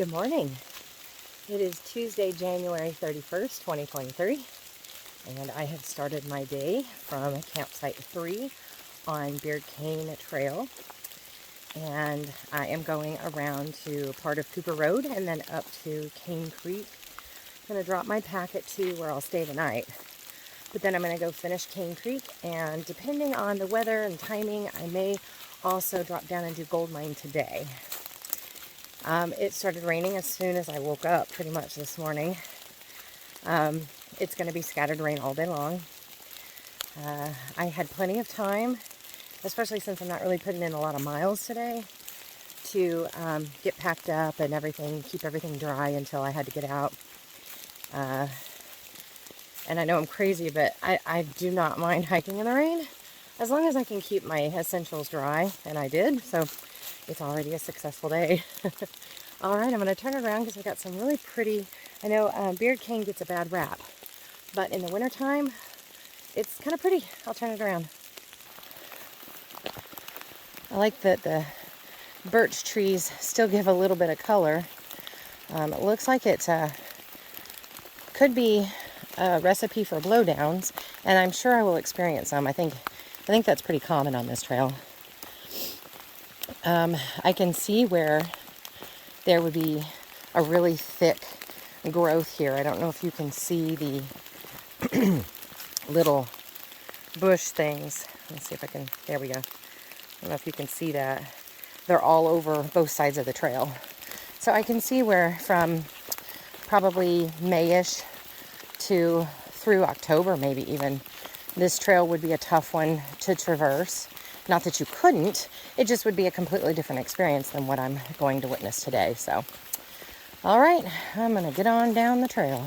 Good morning. It is Tuesday, January 31st, 2023, and I have started my day from campsite 3 on Beard Cane Trail, and I am going around to part of Cooper Road and then up to Cane Creek. I'm going to drop my pack at 2 where I'll stay the night, but then I'm going to go finish Cane Creek, and depending on the weather and timing, I may also drop down and do Gold Mine today. It started raining as soon as I woke up pretty much this morning. It's going to be scattered rain all day long. I had plenty of time, especially since I'm not really putting in a lot of miles today, to get packed up and everything, keep everything dry until I had to get out. And I know I'm crazy, but I do not mind hiking in the rain as long as I can keep my essentials dry, and I did, so it's already a successful day. All right, I'm going to turn it around because I've got some really pretty, I know beard cane gets a bad rap, but in the wintertime, it's kind of pretty. I'll turn it around. I like that the birch trees still give a little bit of color. It looks like it could be a recipe for blowdowns, and I'm sure I will experience some. I think that's pretty common on this trail. I can see where there would be a really thick growth here. I don't know if you can see the little bush things. Let's see if I can, there we go. I don't know if you can see that. They're all over both sides of the trail. So I can see where from probably May-ish to through October, maybe even, this trail would be a tough one to traverse. Not that you couldn't, it just would be a completely different experience than what I'm going to witness today. So, all right, I'm gonna get on down the trail.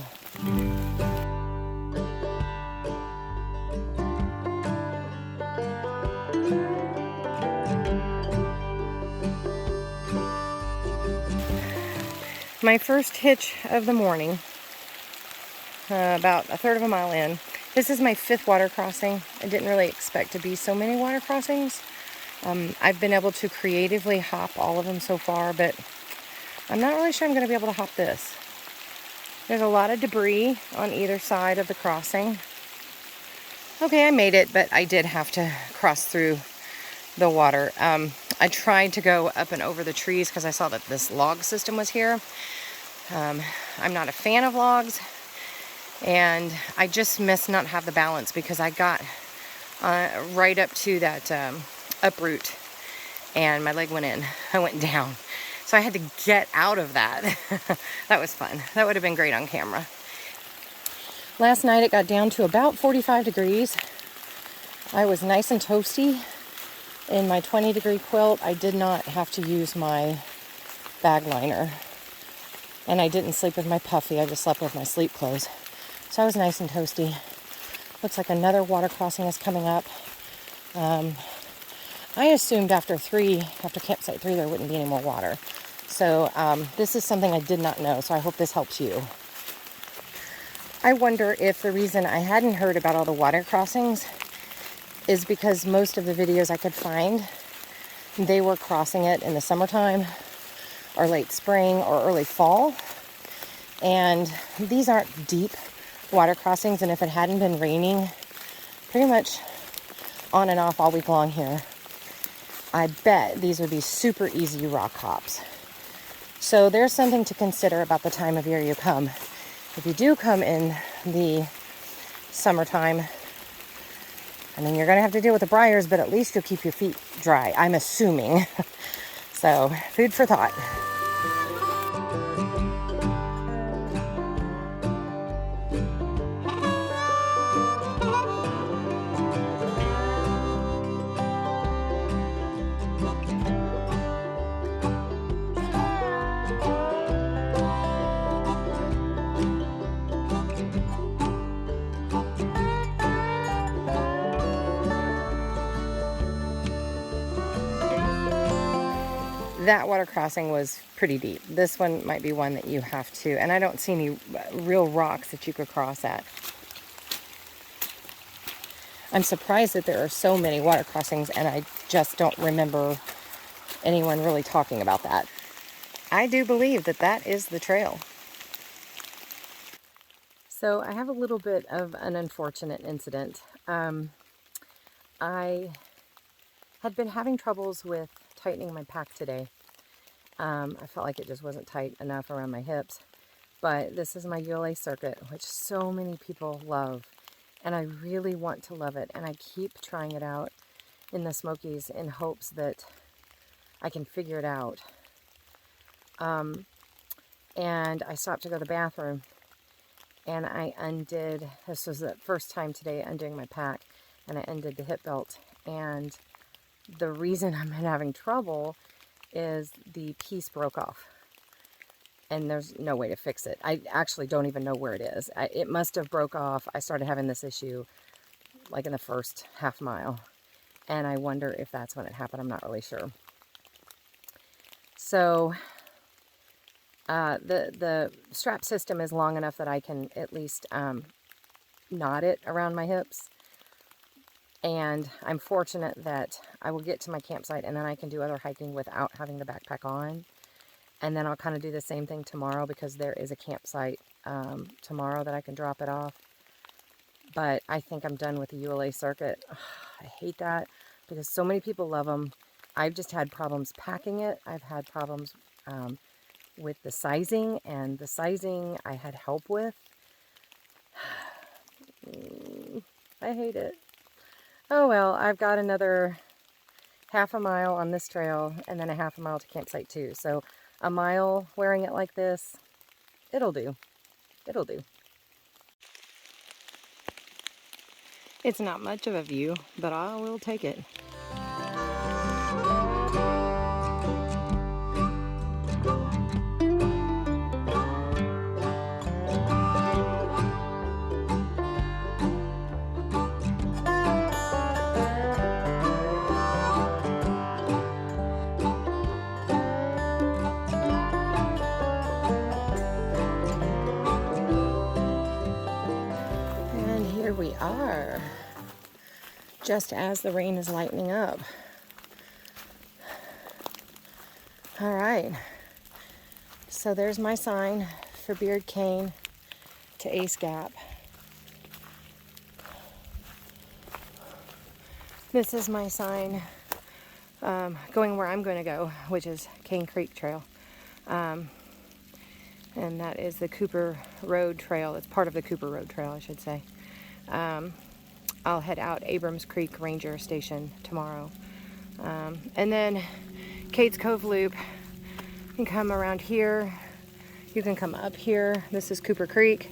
My first hitch of the morning, about a third of a mile in. This is my 5th water crossing. I didn't really expect to be so many water crossings. I've been able to creatively hop all of them so far, but I'm not really sure I'm going to be able to hop this. There's a lot of debris on either side of the crossing. Okay, I made it, but I did have to cross through the water. I tried to go up and over the trees because I saw that this log system was here. I'm not a fan of logs, and I just must not have the balance because I got right up to that uproot and my leg went in. I went down. So I had to get out of that. That was fun. That would have been great on camera. Last night it got down to about 45 degrees. I was nice and toasty in my 20-degree quilt. I did not have to use my bag liner. And I didn't sleep with my puffy. I just slept with my sleep clothes. So I was nice and toasty. Looks like another water crossing is coming up. I assumed after campsite 3, there wouldn't be any more water. So this is something I did not know, so I hope this helps you. I wonder if the reason I hadn't heard about all the water crossings is because most of the videos I could find, they were crossing it in the summertime or late spring or early fall. And these aren't deep water crossings, and if it hadn't been raining pretty much on and off all week long here, I bet these would be super easy rock hops. So there's something to consider about the time of year you come. If you do come in the summertime, I mean, you're going to have to deal with the briars, but at least you'll keep your feet dry, I'm assuming. So, food for thought. That water crossing was pretty deep. This one might be one that you have to, and I don't see any real rocks that you could cross at. I'm surprised that there are so many water crossings, and I just don't remember anyone really talking about that. I do believe that that is the trail. So I have a little bit of an unfortunate incident. I had been having troubles with tightening my pack today. I felt like it just wasn't tight enough around my hips. But this is my ULA circuit, which so many people love. And I really want to love it. And I keep trying it out in the Smokies in hopes that I can figure it out. And I stopped to go to the bathroom. And I undid, this was the first time today undoing my pack. And I undid the hip belt. And the reason I'm having trouble is the piece broke off. And there's no way to fix it. I actually don't even know where it is. It must have broke off. I started having this issue like in the first half mile. And I wonder if that's when it happened. I'm not really sure. So the strap system is long enough that I can at least knot it around my hips. And I'm fortunate that I will get to my campsite and then I can do other hiking without having the backpack on. And then I'll kind of do the same thing tomorrow because there is a campsite tomorrow that I can drop it off. But I think I'm done with the ULA circuit. Ugh, I hate that because so many people love them. I've just had problems packing it. I've had problems with the sizing, and the sizing I had help with. I hate it. Oh well, I've got another half a mile on this trail and then a half a mile to campsite 2. So a mile wearing it like this, it'll do. It'll do. It's not much of a view, but I will take it. And here we are, just as the rain is lightening up. All right, so there's my sign for Beard Cane to Ace Gap. This is my sign going where I'm going to go, which is Cane Creek Trail. And that is the Cooper Road Trail. It's part of the Cooper Road Trail, I should say. I'll head out Abrams Creek Ranger Station tomorrow. And then Kate's Cove Loop. You can come around here. You can come up here. This is Cooper Creek.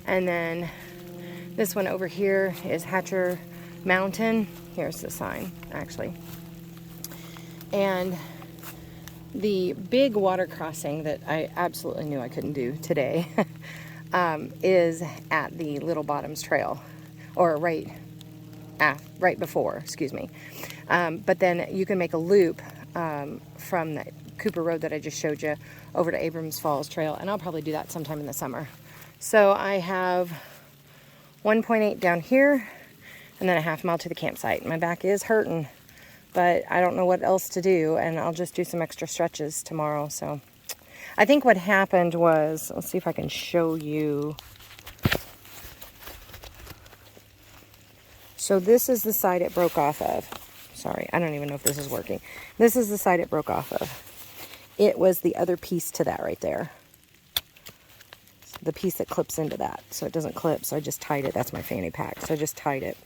And then this one over here is Hatcher Mountain. Here's the sign, actually. And the big water crossing that I absolutely knew I couldn't do today is at the Little Bottoms Trail, or right before, excuse me. But then you can make a loop from the Cooper Road that I just showed you over to Abrams Falls Trail, and I'll probably do that sometime in the summer. So I have 1.8 down here, and then a half mile to the campsite. My back is hurting, but I don't know what else to do, and I'll just do some extra stretches tomorrow. So I think what happened was, let's see if I can show you. So this is the side it broke off of. Sorry, I don't even know if this is working. This is the side it broke off of. It was the other piece to that right there. The piece that clips into that. So it doesn't clip, so I just tied it. That's my fanny pack, so I just tied it.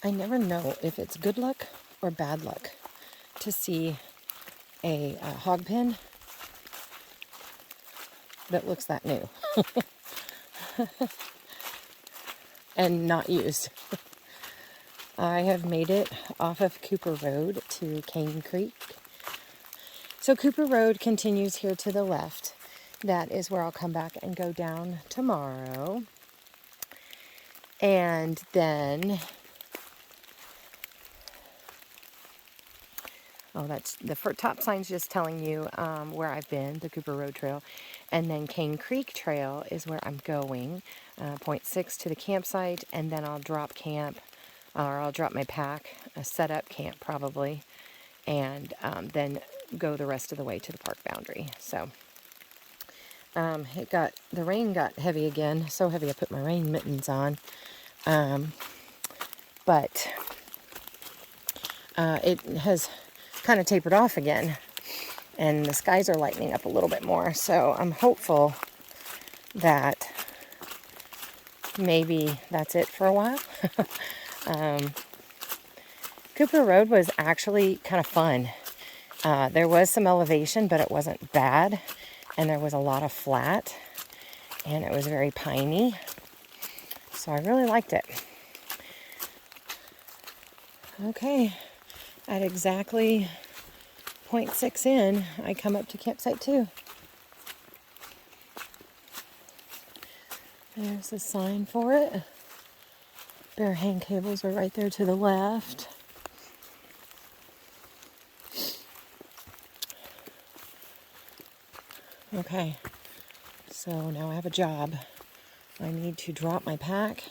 I never know if it's good luck or bad luck to see a hog pin that looks that new and not used. I have made it off of Cooper Road to Cane Creek. So Cooper Road continues here to the left. That is where I'll come back and go down tomorrow. And then, that's the top sign's just telling you where I've been, the Cooper Road Trail. And then Cane Creek Trail is where I'm going, 0.6 to the campsite, and then I'll drop camp, or I'll drop my pack, set up camp probably, and then go the rest of the way to the park boundary. So the rain got heavy again, so heavy I put my rain mittens on. But it has kind of tapered off again, and the skies are lightening up a little bit more. So I'm hopeful that maybe that's it for a while. Cooper Road was actually kind of fun. There was some elevation, but it wasn't bad, and there was a lot of flat, and it was very piney, so I really liked it. Okay, at exactly 0.6 in, I come up to campsite 2. There's the sign for it. Bare hang cables are right there to the left. Okay, so now I have a job. I need to drop my pack,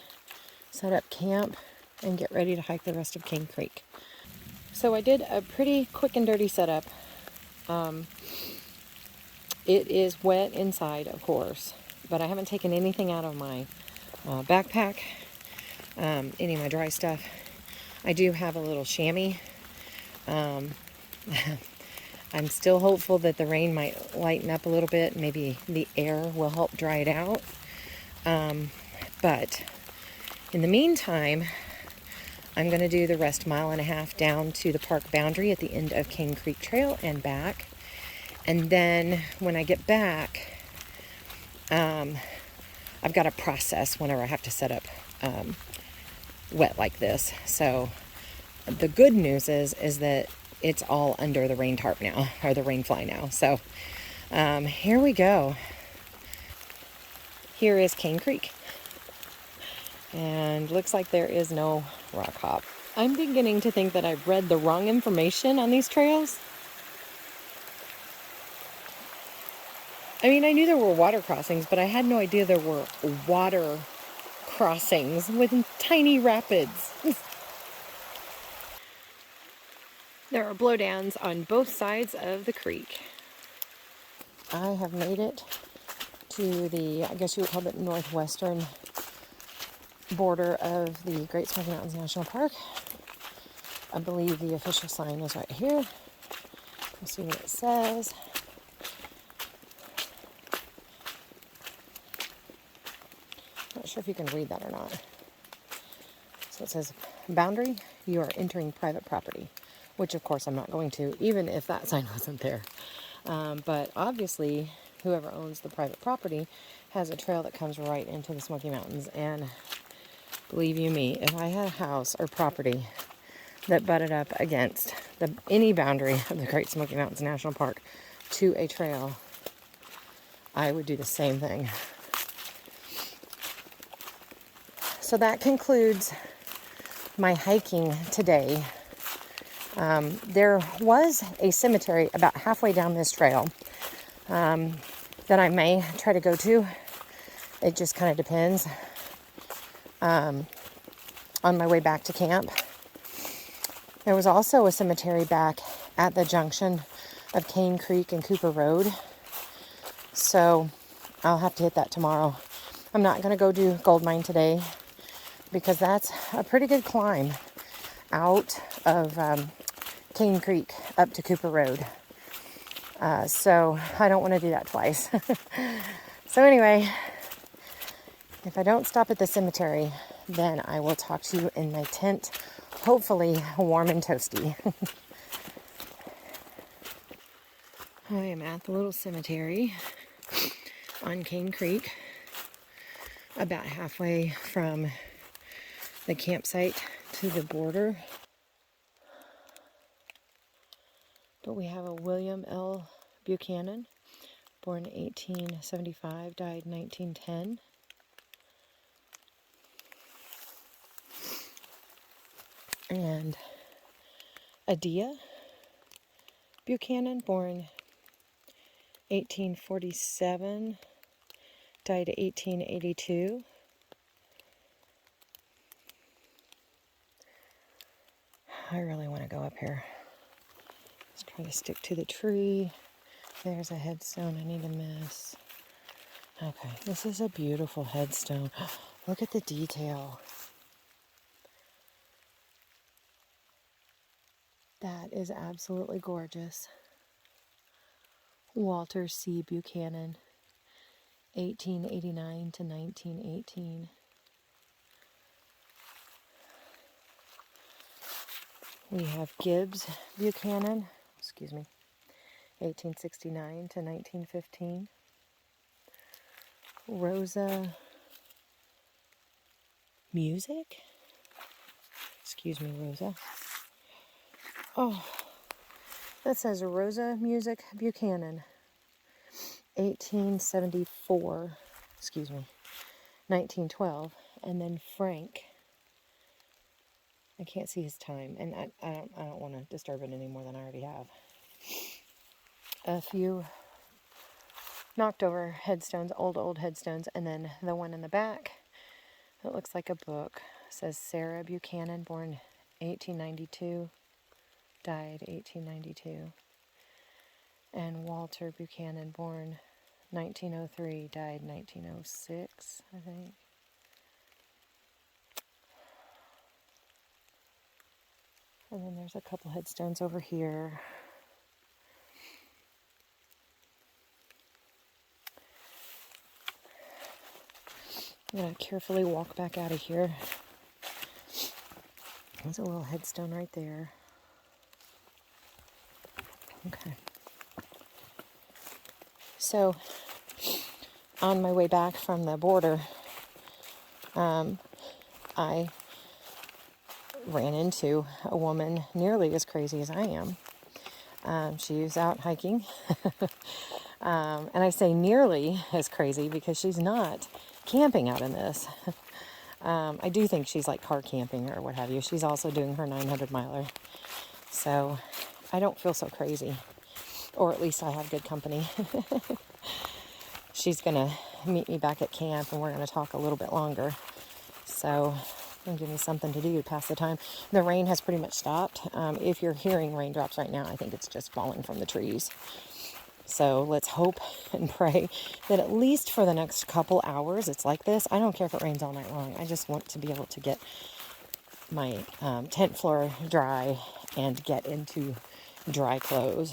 set up camp, and get ready to hike the rest of Cane Creek. So I did a pretty quick and dirty setup. It is wet inside, of course, but I haven't taken anything out of my backpack, any of my dry stuff. I do have a little chamois. I'm still hopeful that the rain might lighten up a little bit. Maybe the air will help dry it out. But in the meantime, I'm going to do the rest 1.5 miles down to the park boundary at the end of Cane Creek Trail and back. And then when I get back, I've got a process whenever I have to set up wet like this. So the good news is that it's all under the rain tarp now, or the rain fly now. So here we go. Here is Cane Creek. And looks like there is no rock hop. I'm beginning to think that I've read the wrong information on these trails. I mean, I knew there were water crossings, but I had no idea there were water crossings with tiny rapids. There are blowdowns on both sides of the creek. I have made it to the, I guess you would call it, northwestern border of the Great Smoky Mountains National Park. I believe the official sign is right here. We'll see what it says. Not sure if you can read that or not. So it says, boundary, you are entering private property, which of course I'm not going to, even if that sign wasn't there. But obviously, whoever owns the private property has a trail that comes right into the Smoky Mountains. And believe you me, if I had a house or property that butted up against any boundary of the Great Smoky Mountains National Park to a trail, I would do the same thing. So that concludes my hiking today. There was a cemetery about halfway down this trail that I may try to go to. It just kind of depends on my way back to camp. There was also a cemetery back at the junction of Cane Creek and Cooper Road. So I'll have to hit that tomorrow. I'm not going to go do Gold Mine today because that's a pretty good climb out of Cane Creek up to Cooper Road. So I don't want to do that twice. So anyway, if I don't stop at the cemetery, then I will talk to you in my tent, hopefully warm and toasty. I am at the little cemetery on Cane Creek, about halfway from the campsite to the border. But we have a William L. Buchanan, born 1875, died 1910. And Adia Buchanan, born 1847, died 1882. I really want to go up here. Let's Try to stick to the tree. There's a headstone I need to miss. Okay, this is a beautiful headstone. Look at the detail. That is absolutely gorgeous. Walter C. Buchanan, 1889 to 1918. We have Gibbs Buchanan, 1869 to 1915. Rosa Music? Excuse me, Rosa. Oh, that says Rosa Music Buchanan, 1874, 1912. And then Frank, I can't see his time, and I don't want to disturb it any more than I already have. A few knocked over headstones, old headstones, and then the one in the back, it looks like a book. It says Sarah Buchanan, born 1892, died 1892. And Walter Buchanan, born 1903, died 1906, I think. And then there's a couple headstones over here. I'm going to carefully walk back out of here. There's a little headstone right there. Okay. So, on my way back from the border, I ran into a woman nearly as crazy as I am. She was out hiking. And I say nearly as crazy because she's not camping out in this. I do think she's like car camping or what have you. She's also doing her 900 miler. So I don't feel so crazy. Or at least I have good company. She's going to meet me back at camp and we're going to talk a little bit longer. So it'll give me something to do to pass the time. The rain has pretty much stopped. If you're hearing raindrops right now, I think it's just falling from the trees. So let's hope and pray that at least for the next couple hours it's like this. I don't care if it rains all night long. I just want to be able to get my tent floor dry and get into dry clothes.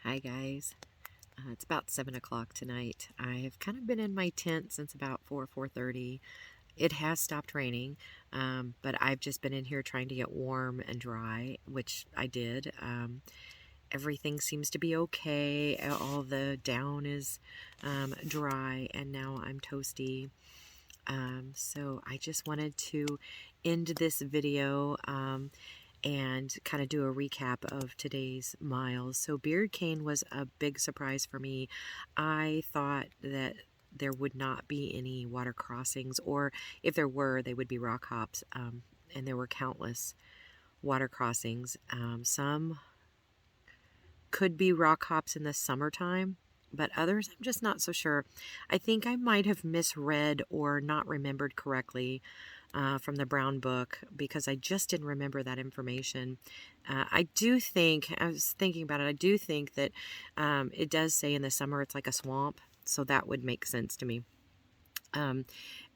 Hi guys. It's about 7 o'clock tonight. I have kind of been in my tent since about 4:30. It has stopped raining, but I've just been in here trying to get warm and dry, which I did. Everything seems to be okay. All the down is dry, and now I'm toasty. So I just wanted to end this video and kind of do a recap of today's miles. So Beard Cane was a big surprise for me. I thought that there would not be any water crossings, or if there were, they would be rock hops, and there were countless water crossings. Some could be rock hops in the summertime, but others I'm just not so sure. I think I might have misread or not remembered correctly from the brown book, because I just didn't remember that information. I was thinking about it, I do think that it does say in the summer it's like a swamp, so that would make sense to me. And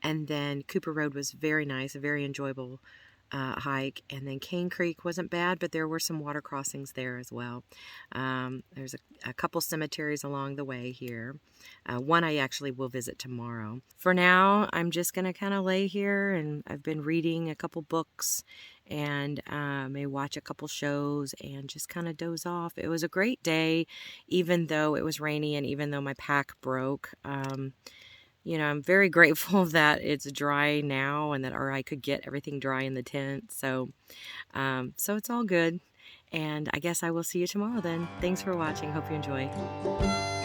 then Cooper Road was very nice, a very enjoyable hike. And then Cane Creek wasn't bad, but there were some water crossings there as well. There's a couple cemeteries along the way here. One I actually will visit tomorrow. For now, I'm just going to kind of lay here, and I've been reading a couple books and may watch a couple shows and just kind of doze off. It was a great day, even though it was rainy and even though my pack broke. You know, I'm very grateful that it's dry now, and or I could get everything dry in the tent. So it's all good. And I guess I will see you tomorrow then. Thanks for watching. Hope you enjoy.